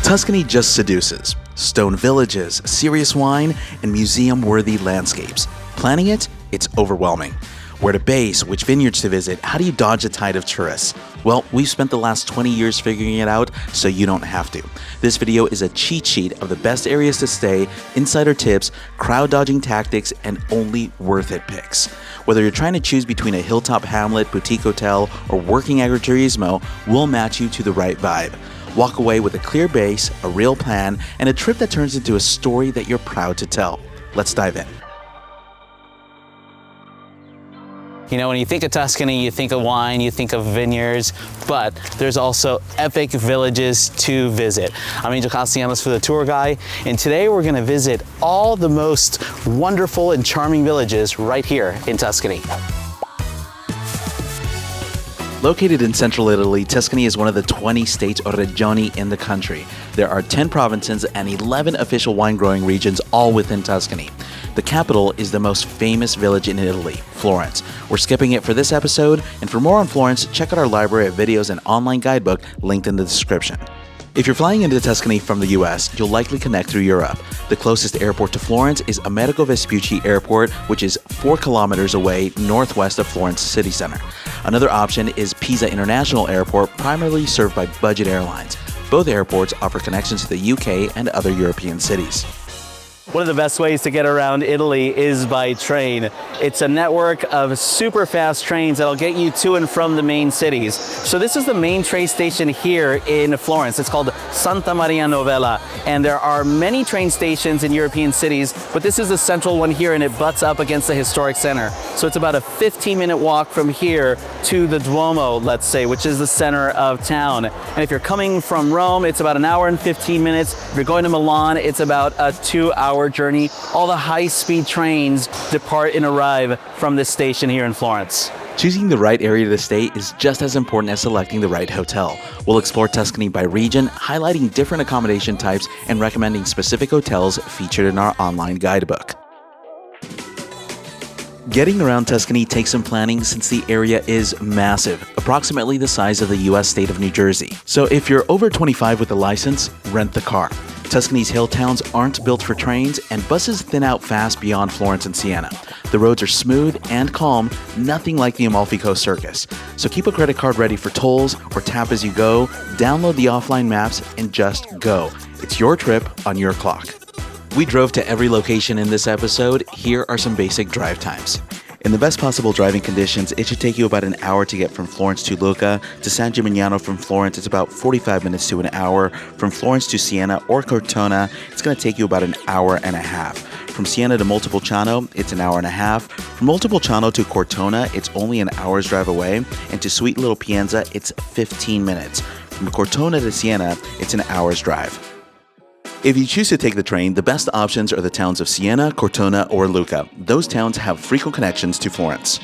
Tuscany just seduces. Stone villages, serious wine, and museum-worthy landscapes. Planning it, it's overwhelming. Where to base, which vineyards to visit, how do you dodge the tide of tourists? Well, we've spent the last 20 years figuring it out, so you don't have to. This video is a cheat sheet of the best areas to stay, insider tips, crowd-dodging tactics, and only worth-it picks. Whether you're trying to choose between a hilltop hamlet, boutique hotel, or working agriturismo, we'll match you to the right vibe. Walk away with a clear base, a real plan, and a trip that turns into a story that you're proud to tell. Let's dive in. You know, when you think of Tuscany, you think of wine, you think of vineyards, but there's also epic villages to visit. I'm Angel Castellanos for the tour guy, and today we're gonna visit all the most wonderful and charming villages right here in Tuscany. Located in central Italy, Tuscany is one of the 20 states or regioni in the country. There are 10 provinces and 11 official wine-growing regions, all within Tuscany. The capital is the most famous village in Italy, Florence. We're skipping it for this episode, and for more on Florence, check out our library of videos and online guidebook linked in the description. If you're flying into Tuscany from the US, you'll likely connect through Europe. The closest airport to Florence is Amerigo Vespucci Airport, which is 4 kilometers away northwest of Florence city center. Another option is Pisa International Airport, primarily served by budget airlines. Both airports offer connections to the UK and other European cities. One of the best ways to get around Italy is by train. It's a network of super fast trains that'll get you to and from the main cities. So this is the main train station here in Florence. It's called Santa Maria Novella, and there are many train stations in European cities, but this is the central one here, and it butts up against the historic center. So it's about a 15-minute walk from here to the Duomo, let's say, which is the center of town. And if you're coming from Rome, it's about an hour and 15 minutes. If you're going to Milan, it's about a 2-hour journey. All the high-speed trains depart and arrive from this station here in Florence. Choosing the right area to stay is just as important as selecting the right hotel. We'll explore Tuscany by region, highlighting different accommodation types and recommending specific hotels featured in our online guidebook. Getting around Tuscany takes some planning since the area is massive, approximately the size of the US state of New Jersey. So if you're over 25 with a license, rent the car. Tuscany's hill towns aren't built for trains, and buses thin out fast beyond Florence and Siena. The roads are smooth and calm, nothing like the Amalfi Coast Circus. So keep a credit card ready for tolls or tap as you go, download the offline maps, and just go. It's your trip on your clock. We drove to every location in this episode. Here are some basic drive times. In the best possible driving conditions, it should take you about an hour to get from Florence to Lucca. To San Gimignano from Florence, it's about 45 minutes to an hour. From Florence to Siena or Cortona, it's going to take you about an hour and a half. From Siena to Montepulciano, it's an hour and a half. From Montepulciano to Cortona, it's only an hour's drive away. And to sweet little Pienza, it's 15 minutes. From Cortona to Siena, it's an hour's drive. If you choose to take the train, the best options are the towns of Siena, Cortona, or Lucca. Those towns have frequent connections to Florence.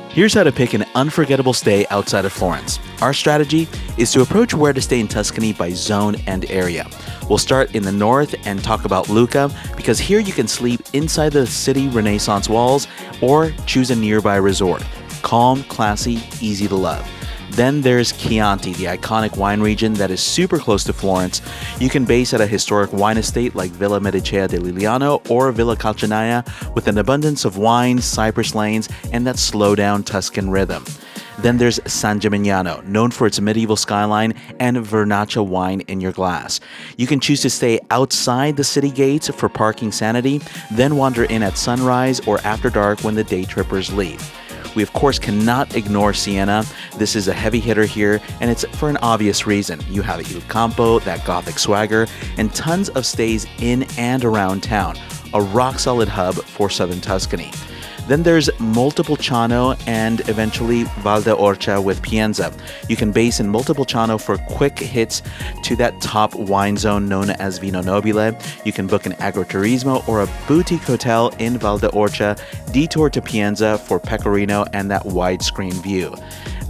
Here's how to pick an unforgettable stay outside of Florence. Our strategy is to approach where to stay in Tuscany by zone and area. We'll start in the north and talk about Lucca, because here you can sleep inside the city Renaissance walls or choose a nearby resort. Calm, classy, easy to love. Then there's Chianti, the iconic wine region that is super close to Florence. You can base at a historic wine estate like Villa Medicea di Liliano or Villa Calcinaia with an abundance of wine, cypress lanes, and that slow-down Tuscan rhythm. Then there's San Gimignano, known for its medieval skyline and Vernaccia wine in your glass. You can choose to stay outside the city gates for parking sanity, then wander in at sunrise or after dark when the day trippers leave. We of course cannot ignore Siena. This is a heavy hitter here, and it's for an obvious reason. You have Il Campo, that Gothic swagger, and tons of stays in and around town. A rock-solid hub for southern Tuscany. Then there's Montepulciano and eventually Val d'Orcia with Pienza. You can base in Montepulciano for quick hits to that top wine zone known as Vino Nobile. You can book an agriturismo or a boutique hotel in Val d'Orcia, detour to Pienza for pecorino and that widescreen view.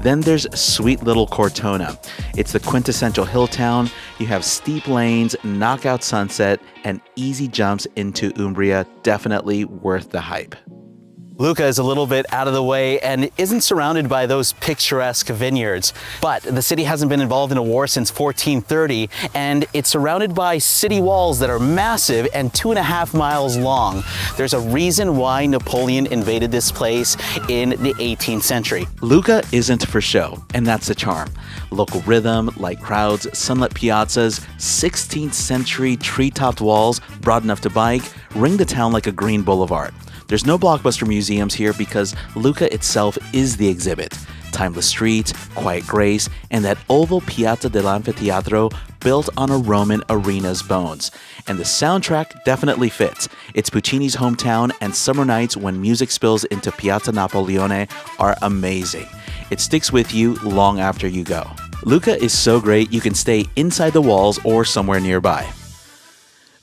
Then there's sweet little Cortona. It's the quintessential hill town. You have steep lanes, knockout sunset, and easy jumps into Umbria. Definitely worth the hype. Lucca is a little bit out of the way and isn't surrounded by those picturesque vineyards. But the city hasn't been involved in a war since 1430, and it's surrounded by city walls that are massive and 2.5 miles long. There's a reason why Napoleon invaded this place in the 18th century. Lucca isn't for show, and that's the charm. Local rhythm, light crowds, sunlit piazzas, 16th century tree-topped walls broad enough to bike, ring the town like a green boulevard. There's no blockbuster museums here because Lucca itself is the exhibit. Timeless streets, quiet grace, and that oval Piazza dell'Anfiteatro built on a Roman arena's bones. And the soundtrack definitely fits. It's Puccini's hometown, and summer nights when music spills into Piazza Napoleone are amazing. It sticks with you long after you go. Lucca is so great you can stay inside the walls or somewhere nearby.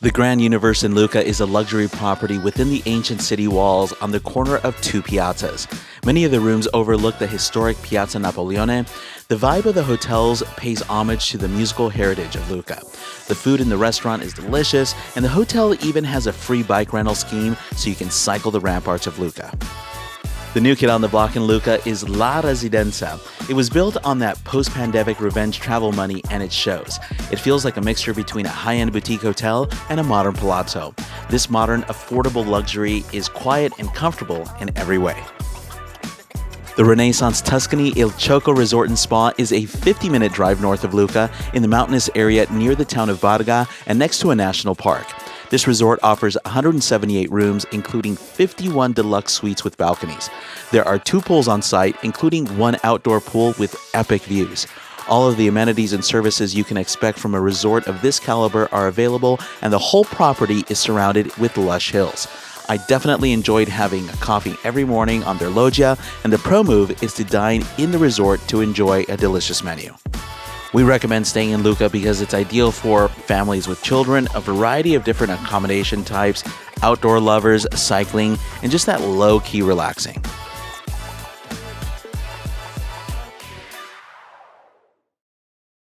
The Grand Universe in Lucca is a luxury property within the ancient city walls on the corner of two piazzas. Many of the rooms overlook the historic Piazza Napoleone. The vibe of the hotels pays homage to the musical heritage of Lucca. The food in the restaurant is delicious, and the hotel even has a free bike rental scheme so you can cycle the ramparts of Lucca. The new kid on the block in Lucca is La Residenza. It was built on that post-pandemic revenge travel money, and it shows. It feels like a mixture between a high-end boutique hotel and a modern palazzo. This modern, affordable luxury is quiet and comfortable in every way. The Renaissance Tuscany Il Choco Resort and Spa is a 50-minute drive north of Lucca in the mountainous area near the town of Varga and next to a national park. This resort offers 178 rooms, including 51 deluxe suites with balconies. There are 2 pools on site, including 1 outdoor pool with epic views. All of the amenities and services you can expect from a resort of this caliber are available, and the whole property is surrounded with lush hills. I definitely enjoyed having a coffee every morning on their loggia, and the pro move is to dine in the resort to enjoy a delicious menu. We recommend staying in Lucca because it's ideal for families with children, a variety of different accommodation types, outdoor lovers, cycling, and just that low-key relaxing.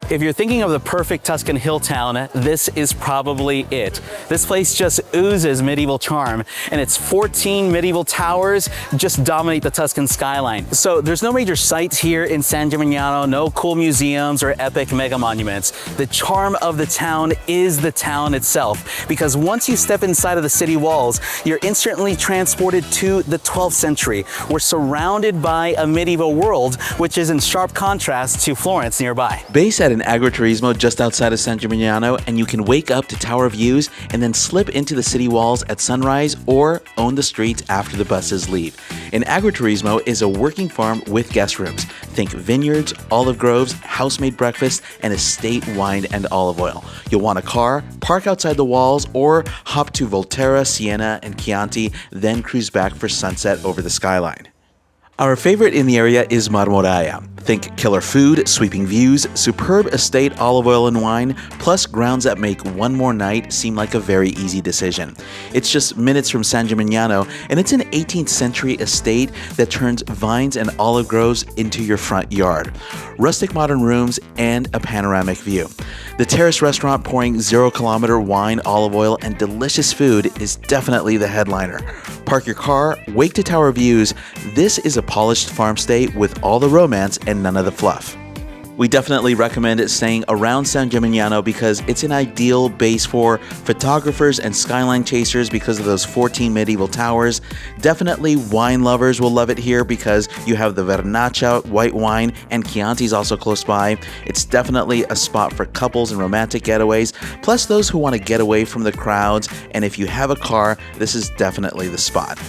If you're thinking of the perfect Tuscan hill town, this is probably it. This place just oozes medieval charm, and its 14 medieval towers just dominate the Tuscan skyline. So there's no major sights here in San Gimignano, no cool museums or epic mega monuments. The charm of the town is the town itself, because once you step inside of the city walls, you're instantly transported to the 12th century. We're surrounded by a medieval world, which is in sharp contrast to Florence nearby. Based at an agriturismo just outside of San Gimignano, and you can wake up to tower views and then slip into the city walls at sunrise or own the streets after the buses leave. An agriturismo is a working farm with guest rooms. Think vineyards, olive groves, house-made breakfast, and estate wine and olive oil. You'll want a car, park outside the walls, or hop to Volterra, Siena, and Chianti, then cruise back for sunset over the skyline. Our favorite in the area is Marmoraya. Think killer food, sweeping views, superb estate olive oil and wine, plus grounds that make one more night seem like a very easy decision. It's just minutes from San Gimignano, and it's an 18th century estate that turns vines and olive groves into your front yard. Rustic modern rooms and a panoramic view. The terrace restaurant pouring 0-kilometer wine, olive oil, and delicious food is definitely the headliner. Park your car, wake to tower views. This is a polished farm stay with all the romance and none of the fluff. We definitely recommend staying around San Gimignano because it's an ideal base for photographers and skyline chasers because of those 14 medieval towers. Definitely wine lovers will love it here because you have the Vernaccia white wine, and Chianti's also close by. It's definitely a spot for couples and romantic getaways, plus those who want to get away from the crowds, and if you have a car, this is definitely the spot.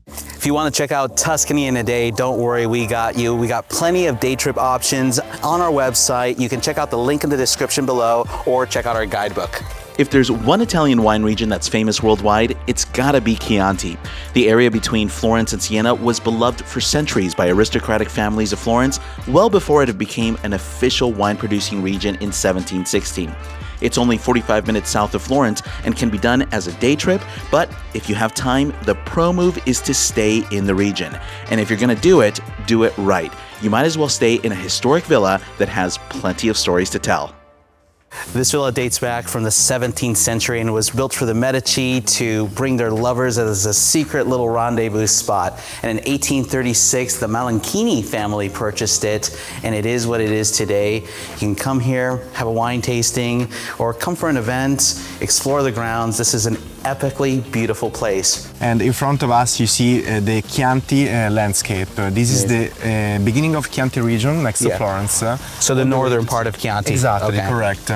If you want to check out Tuscany in a day, don't worry, we got you. We got plenty of day trip options on our website. You can check out the link in the description below or check out our guidebook. If there's one Italian wine region that's famous worldwide, it's gotta be Chianti. The area between Florence and Siena was beloved for centuries by aristocratic families of Florence, well before it became an official wine-producing region in 1716. It's only 45 minutes south of Florence and can be done as a day trip, but if you have time, the pro move is to stay in the region. And if you're gonna do it right. You might as well stay in a historic villa that has plenty of stories to tell. This villa dates back from the 17th century and was built for the Medici to bring their lovers as a secret little rendezvous spot. And in 1836, the Malanchini family purchased it, and it is what it is today. You can come here, have a wine tasting, or come for an event, explore the grounds. This is an epically beautiful place. And in front of us you see the Chianti landscape. This is the beginning of Chianti region next to Florence. So the northern part of Chianti. Exactly, correct.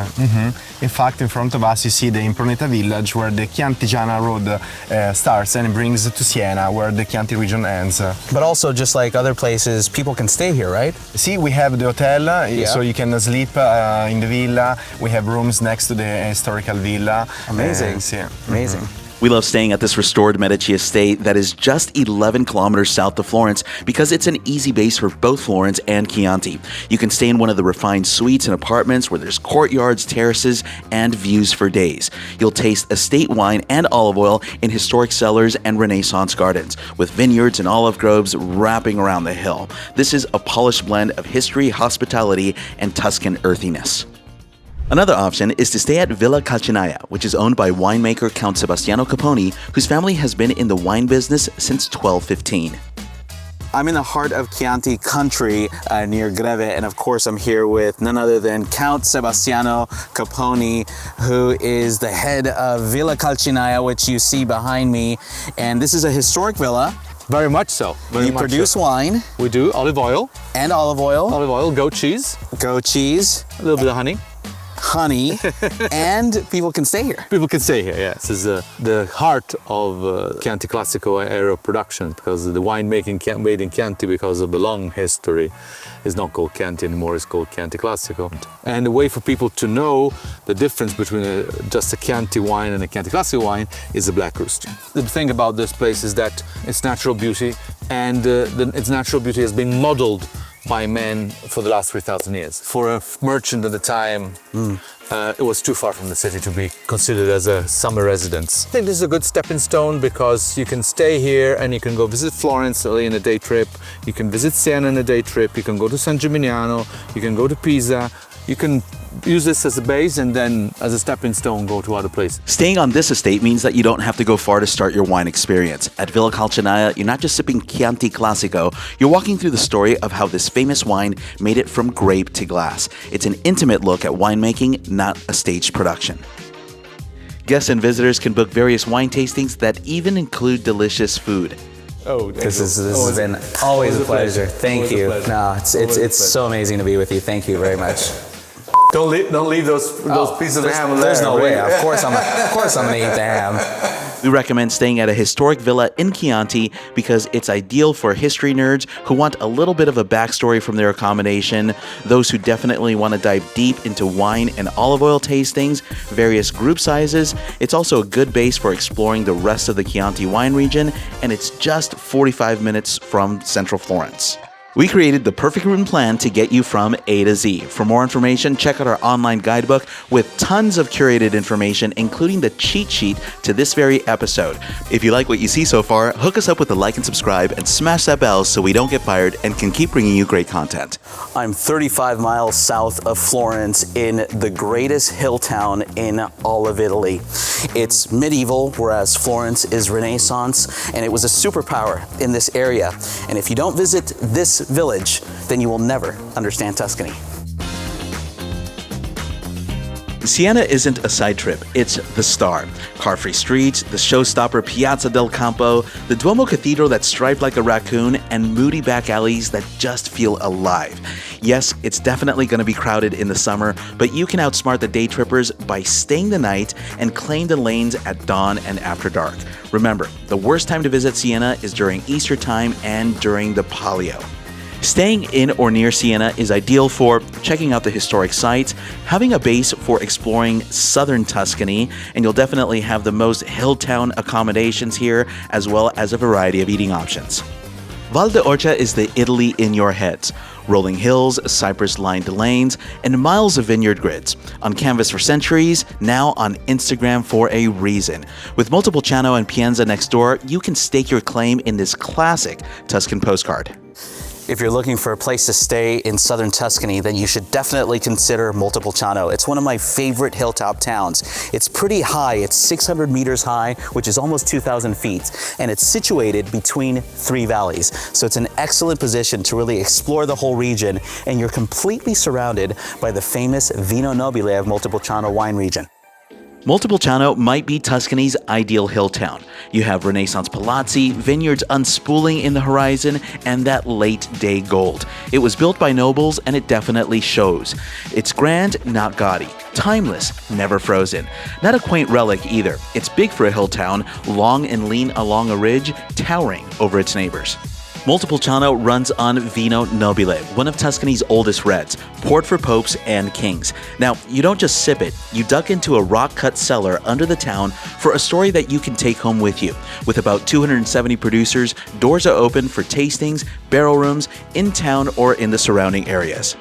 In fact, in front of us you see the Impruneta village where the Chiantigiana road starts and brings to Siena, where the Chianti region ends. But also, just like other places, people can stay here, right? See, we have the hotel, so you can sleep in the villa. We have rooms next to the historical villa. Amazing. Amazing. We love staying at this restored Medici estate that is just 11 kilometers south of Florence because it's an easy base for both Florence and Chianti. You can stay in one of the refined suites and apartments where there's courtyards, terraces, and views for days. You'll taste estate wine and olive oil in historic cellars and Renaissance gardens, with vineyards and olive groves wrapping around the hill. This is a polished blend of history, hospitality, and Tuscan earthiness. Another option is to stay at Villa Calcinaia, which is owned by winemaker Count Sebastiano Caponi, whose family has been in the wine business since 1215. I'm in the heart of Chianti country near Greve, and of course I'm here with none other than Count Sebastiano Caponi, who is the head of Villa Calcinaia, which you see behind me. And this is a historic villa. Very much so. You produce wine. We do olive oil. And olive oil. Olive oil, goat cheese. Goat cheese. A little bit of honey. Honey, and people can stay here. People can stay here, yeah. This is the heart of Chianti Classico era production, because the winemaking made in Chianti, because of the long history, is not called Chianti anymore, it's called Chianti Classico. And the way for people to know the difference between just a Chianti wine and a Chianti Classico wine is the black rooster. The thing about this place is that it's natural beauty, and its natural beauty has been modeled by men for the last 3,000 years. For a merchant at the time, it was too far from the city to be considered as a summer residence. I think this is a good stepping stone because you can stay here and you can go visit Florence in a day trip, you can visit Siena in a day trip, you can go to San Gimignano, you can go to Pisa, you can use this as a base and then as a stepping stone go to other places. Staying on this estate means that you don't have to go far to start your wine experience. At Villa Calcinaia, you're not just sipping Chianti Classico, you're walking through the story of how this famous wine made it from grape to glass. It's an intimate look at winemaking, not a staged production. Guests and visitors can book various wine tastings that even include delicious food. Oh, This has been always a pleasure. Thank you. No, it's so amazing to be with you. Thank you very much. Don't leave those pieces of ham there. There's no way. Of course I'm gonna eat the ham. We recommend staying at a historic villa in Chianti because it's ideal for history nerds who want a little bit of a backstory from their accommodation, those who definitely want to dive deep into wine and olive oil tastings, various group sizes. It's also a good base for exploring the rest of the Chianti wine region, and it's just 45 minutes from central Florence. We created the perfect route plan to get you from A to Z. For more information, check out our online guidebook with tons of curated information, including the cheat sheet to this very episode. If you like what you see so far, hook us up with a like and subscribe and smash that bell so we don't get fired and can keep bringing you great content. I'm 35 miles south of Florence in the greatest hill town in all of Italy. It's medieval, whereas Florence is Renaissance, and it was a superpower in this area. And if you don't visit this village, then you will never understand Tuscany. Siena isn't a side trip, it's the star. Car-free streets, the showstopper Piazza del Campo, the Duomo Cathedral that's striped like a raccoon, and moody back alleys that just feel alive. Yes, it's definitely going to be crowded in the summer, but you can outsmart the day trippers by staying the night and claim the lanes at dawn and after dark. Remember, the worst time to visit Siena is during Easter time and during the Palio. Staying in or near Siena is ideal for checking out the historic sites, having a base for exploring southern Tuscany, and you'll definitely have the most hill town accommodations here, as well as a variety of eating options. Val d'Orcia is the Italy in your heads. Rolling hills, cypress-lined lanes, and miles of vineyard grids. On canvas for centuries, now on Instagram for a reason. With Montepulciano and Pienza next door, you can stake your claim in this classic Tuscan postcard. If you're looking for a place to stay in southern Tuscany, then you should definitely consider Montepulciano. It's one of my favorite hilltop towns. It's pretty high. It's 600 meters high, which is almost 2,000 feet, and it's situated between 3 valleys. So it's an excellent position to really explore the whole region, and you're completely surrounded by the famous Vino Nobile of Montepulciano wine region. Montepulciano might be Tuscany's ideal hill town. You have Renaissance palazzi, vineyards unspooling in the horizon, and that late-day gold. It was built by nobles, and it definitely shows. It's grand, not gaudy. Timeless, never frozen. Not a quaint relic either. It's big for a hill town, long and lean along a ridge, towering over its neighbors. Montepulciano runs on Vino Nobile, one of Tuscany's oldest reds, poured for popes and kings. Now, you don't just sip it, you duck into a rock-cut cellar under the town for a story that you can take home with you. With about 270 producers, doors are open for tastings, barrel rooms, in town or in the surrounding areas.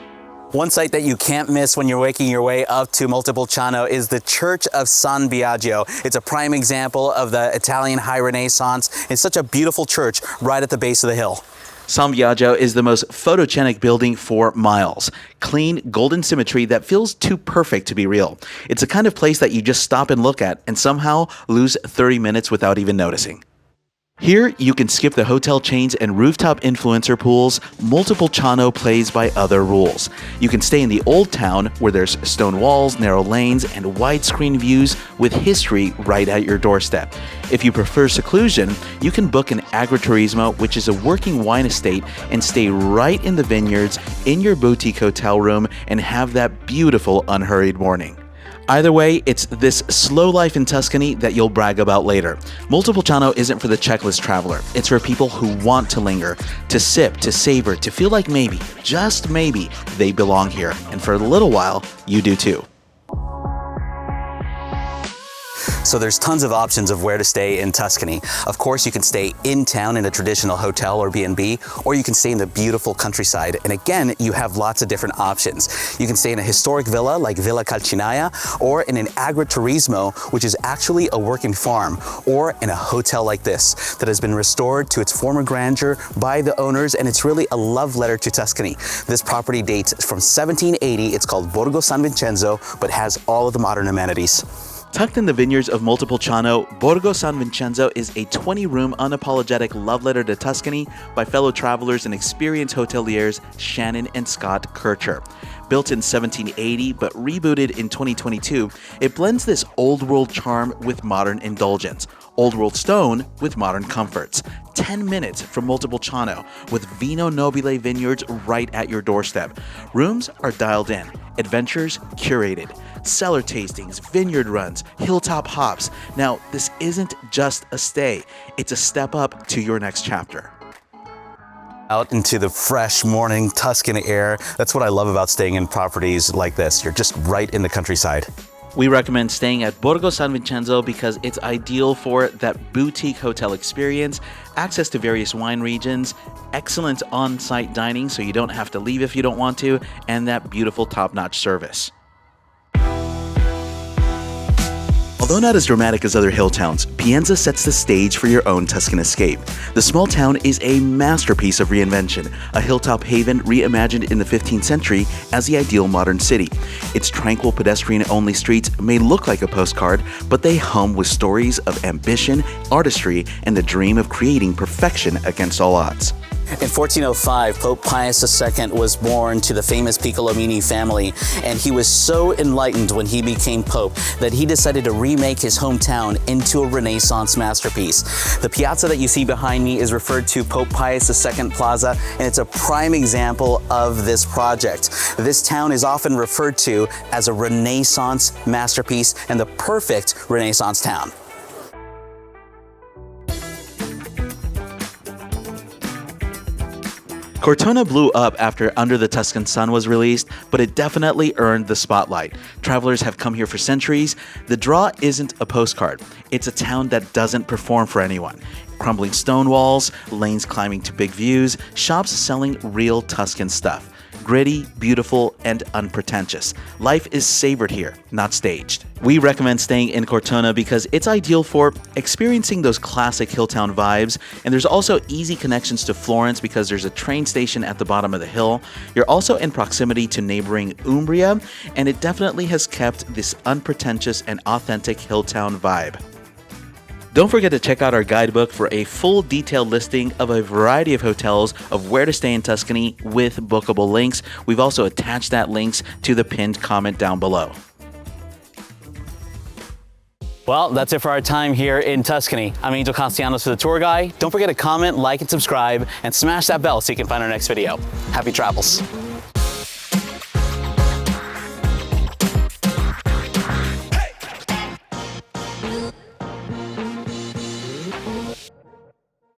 One site that you can't miss when you're making your way up to Montepulciano is the Church of San Biagio. It's a prime example of the Italian High Renaissance. It's such a beautiful church right at the base of the hill. San Biagio is the most photogenic building for miles. Clean, golden symmetry that feels too perfect to be real. It's the kind of place that you just stop and look at and somehow lose 30 minutes without even noticing. Here, you can skip the hotel chains and rooftop influencer pools. Montepulciano plays by other rules. You can stay in the old town where there's stone walls, narrow lanes, and widescreen views with history right at your doorstep. If you prefer seclusion, you can book an agriturismo, which is a working wine estate, and stay right in the vineyards in your boutique hotel room and have that beautiful unhurried morning. Either way, it's this slow life in Tuscany that you'll brag about later. Montepulciano isn't for the checklist traveler. It's for people who want to linger, to sip, to savor, to feel like maybe, just maybe, they belong here. And for a little while, you do too. So there's tons of options of where to stay in Tuscany. Of course, you can stay in town in a traditional hotel or B&B, or you can stay in the beautiful countryside. And again, you have lots of different options. You can stay in a historic villa like Villa Calcinaia, or in an agriturismo, which is actually a working farm, or in a hotel like this that has been restored to its former grandeur by the owners, and it's really a love letter to Tuscany. This property dates from 1780. It's called Borgo San Vincenzo, but has all of the modern amenities. Tucked in the vineyards of Montepulciano, Borgo San Vincenzo is a 20-room unapologetic love letter to Tuscany by fellow travelers and experienced hoteliers Shannon and Scott Kircher. Built in 1780 but rebooted in 2022, it blends this old-world charm with modern indulgence, old-world stone with modern comforts. 10 minutes from Montepulciano with Vino Nobile vineyards right at your doorstep. Rooms are dialed in, adventures curated, cellar tastings, vineyard runs, hilltop hops. Now, this isn't just a stay, it's a step up to your next chapter. Out into the fresh morning Tuscan air. That's what I love about staying in properties like this. You're just right in the countryside. We recommend staying at Borgo San Vincenzo because it's ideal for that boutique hotel experience, access to various wine regions, excellent on-site dining so you don't have to leave if you don't want to, and that beautiful top-notch service. Although not as dramatic as other hill towns, Pienza sets the stage for your own Tuscan escape. The small town is a masterpiece of reinvention, a hilltop haven reimagined in the 15th century as the ideal modern city. Its tranquil pedestrian-only streets may look like a postcard, but they hum with stories of ambition, artistry, and the dream of creating perfection against all odds. In 1405, Pope Pius II was born to the famous Piccolomini family, and he was so enlightened when he became Pope that he decided to remake his hometown into a Renaissance masterpiece. The piazza that you see behind me is referred to Pope Pius II Plaza, and it's a prime example of this project. This town is often referred to as a Renaissance masterpiece and the perfect Renaissance town. Cortona blew up after Under the Tuscan Sun was released, but it definitely earned the spotlight. Travelers have come here for centuries. The draw isn't a postcard. It's a town that doesn't perform for anyone. Crumbling stone walls, lanes climbing to big views, shops selling real Tuscan stuff. gritty, beautiful, and unpretentious. Life is savored here, not staged. We recommend staying in Cortona because it's ideal for experiencing those classic hilltown vibes, and there's also easy connections to Florence because there's a train station at the bottom of the hill. You're also in proximity to neighboring Umbria, and it definitely has kept this unpretentious and authentic hilltown vibe. Don't forget to check out our guidebook for a full detailed listing of a variety of hotels of where to stay in Tuscany with bookable links. We've also attached that links to the pinned comment down below. Well, that's it for our time here in Tuscany. I'm Angel Castellanos for the tour guide. Don't forget to comment, like, and subscribe, and smash that bell so you can find our next video. Happy travels.